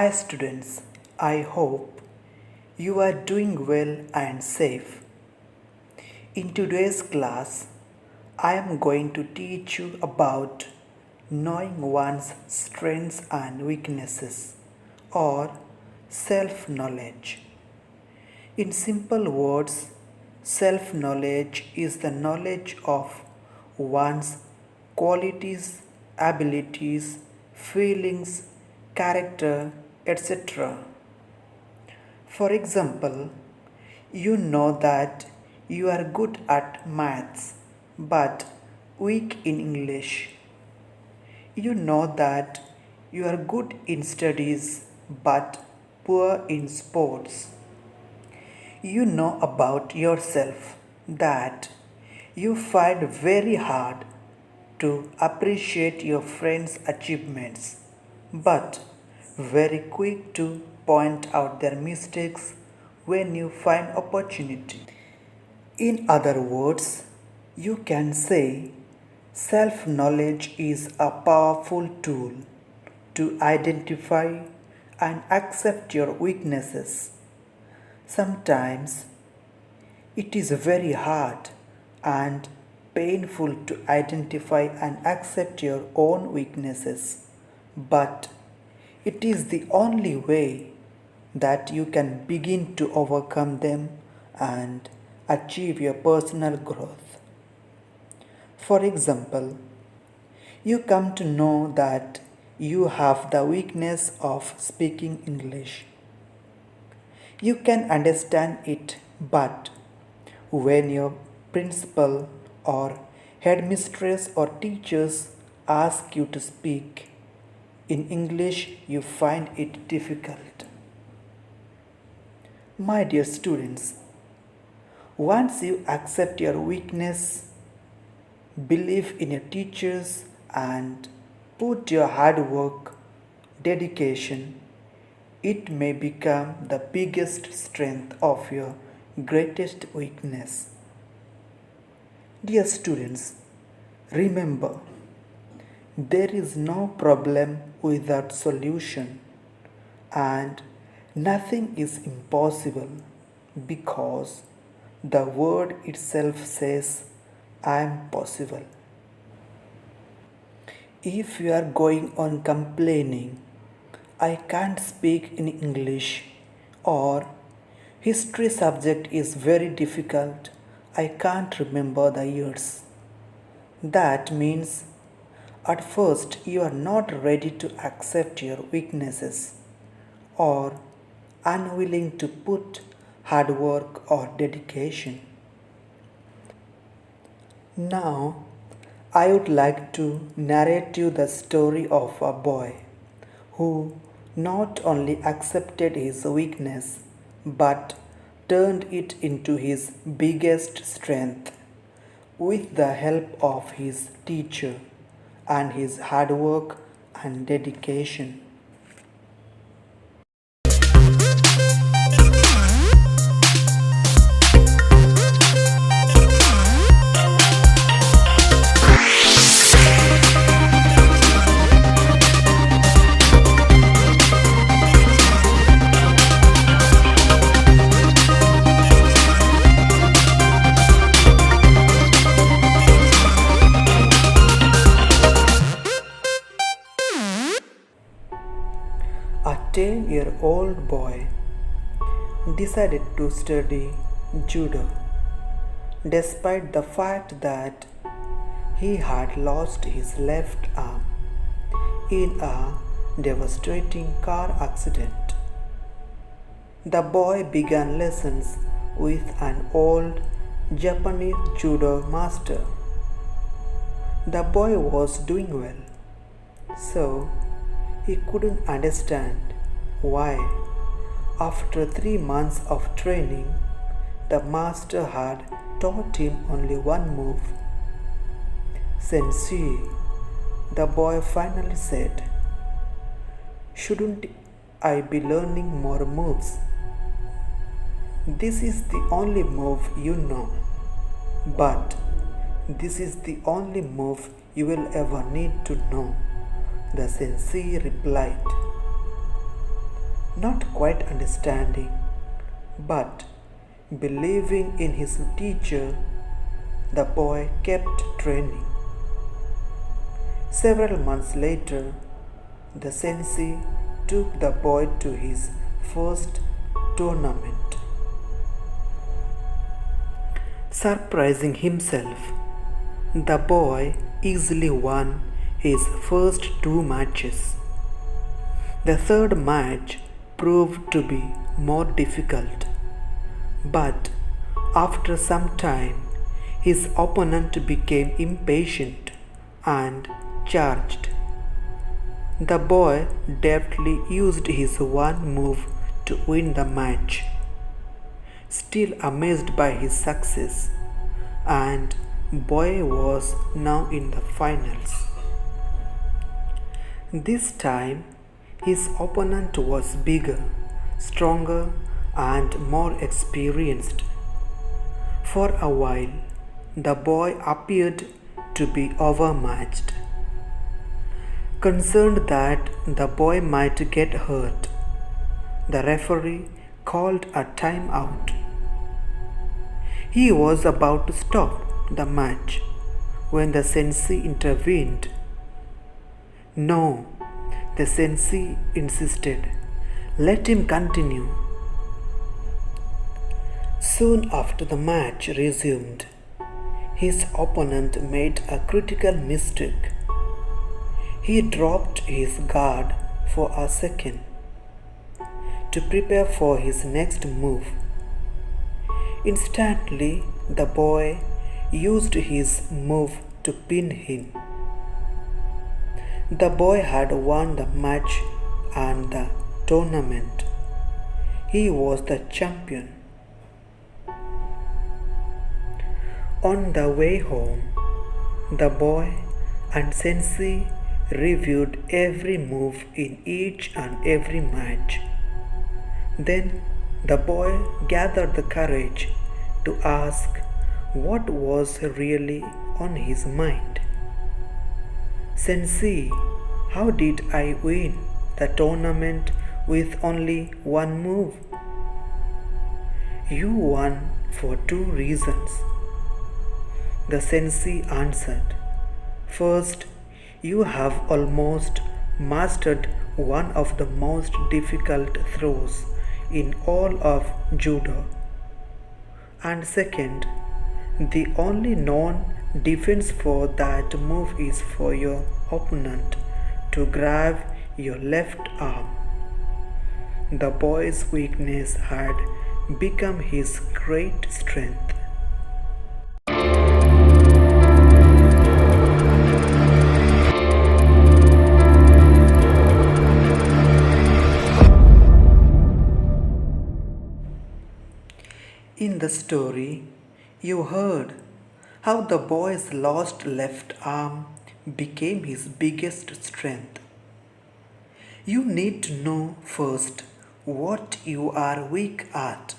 Hi students, I hope you are doing well and safe. In today's class, I am going to teach you about knowing one's strengths and weaknesses or self knowledge. In simple words, self knowledge is the knowledge of one's qualities, abilities, feelings, character, etc. For example, you know that you are good at maths but weak in English. You know that you are good in studies but poor in sports. You know about yourself that you find very hard to appreciate your friends' achievements, but very quick to point out their mistakes when you find opportunity. In other words, you can say self knowledge is a powerful tool to identify and accept your weaknesses. Sometimes it is very hard and painful to identify and accept your own weaknesses, but it is the only way that you can begin to overcome them and achieve your personal growth. For example, you come to know that you have the weakness of speaking English. You can understand it, but when your principal or headmistress or teachers ask you to speak in English, you find it difficult. My dear students, once you accept your weakness, believe in your teachers, and put your hard work, dedication, it may become the biggest strength of your greatest weakness. Dear students, remember, there is no problem without solution, and nothing is impossible because the word itself says, I am possible. If you are going on complaining, I can't speak in English, or history subject is very difficult, I can't remember the years, that means at first you are not ready to accept your weaknesses or unwilling to put hard work or dedication. Now, I would like to narrate you the story of a boy who not only accepted his weakness but turned it into his biggest strength with the help of his teacher and his hard work and dedication. A 10-year-old boy decided to study judo despite the fact that he had lost his left arm in a devastating car accident. The boy began lessons with an old Japanese judo master. The boy was doing well, so he couldn't understand why, after 3 months of training, the master had taught him only one move. Sensei, the boy finally said, shouldn't I be learning more moves? This is the only move you know, but this is the only move you will ever need to know, the sensei replied. not quite understanding, but believing in his teacher, the boy kept training. Several months later, the sensei took the boy to his first tournament. Surprising himself, the boy easily won his first two matches. The third match proved to be more difficult, but after some time, his opponent became impatient and charged. The boy deftly used his one move to win the match. Still amazed by his success, and boy was now in the finals. This time, his opponent was bigger, stronger, and more experienced. For a while, the boy appeared to be overmatched. Concerned that the boy might get hurt, the referee called a timeout. He was about to stop the match when the sensei intervened. No, the sensei insisted. Let him continue. Soon after the match resumed, his opponent made a critical mistake. He dropped his guard for a second to prepare for his next move. Instantly, the boy used his move to pin him. The boy had won the match and the tournament. He was the champion. On the way home, the boy and sensei reviewed every move in each and every match. Then the boy gathered the courage to ask what was really on his mind. Sensei, how did I win the tournament with only one move? You won for two reasons. The sensei answered. First, you have almost mastered one of the most difficult throws in all of judo. And second, the only known defense for that move is for your opponent to grab your left arm. The boy's weakness had become his great strength. In the story, you heard how the boy's lost left arm became his biggest strength. You need to know first what you are weak at.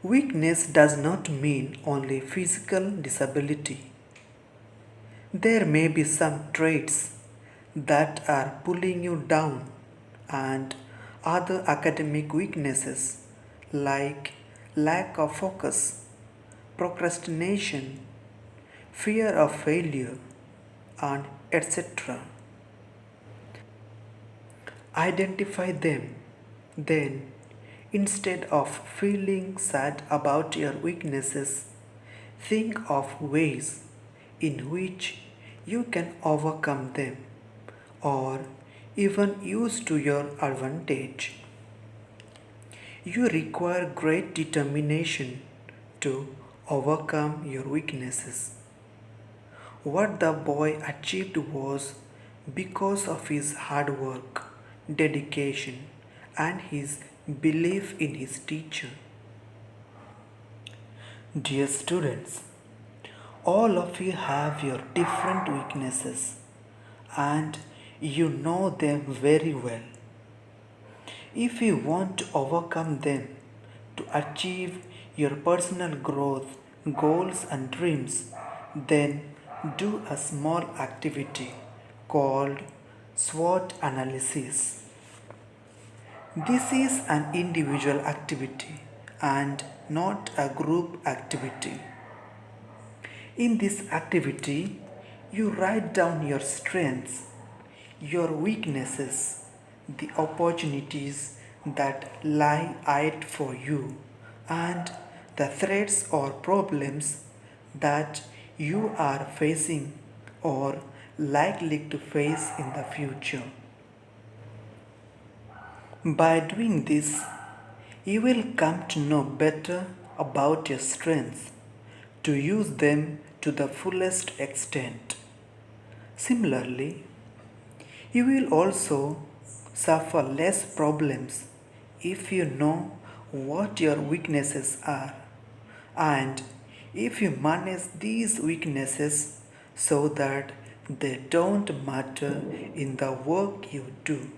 Weakness does not mean only physical disability. There may be some traits that are pulling you down and other academic weaknesses like lack of focus, procrastination, fear of failure, and etc. Identify them. Then, instead of feeling sad about your weaknesses, think of ways in which you can overcome them or even use to your advantage. You require great determination to overcome your weaknesses. What the boy achieved was because of his hard work, dedication, and his belief in his teacher. Dear students, all of you have your different weaknesses and you know them very well. If you want to overcome them to achieve your personal growth, goals, and dreams, then do a small activity called Swot Analysis. This is an individual activity and not a group activity. In this activity, you write down your strengths, your weaknesses, the opportunities that lie ahead for you, and the threats or problems that you are facing or likely to face in the future. By doing this, you will come to know better about your strengths, to use them to the fullest extent. Similarly, you will also suffer less problems if you know what your weaknesses are and if you manage these weaknesses so that they don't matter in the work you do.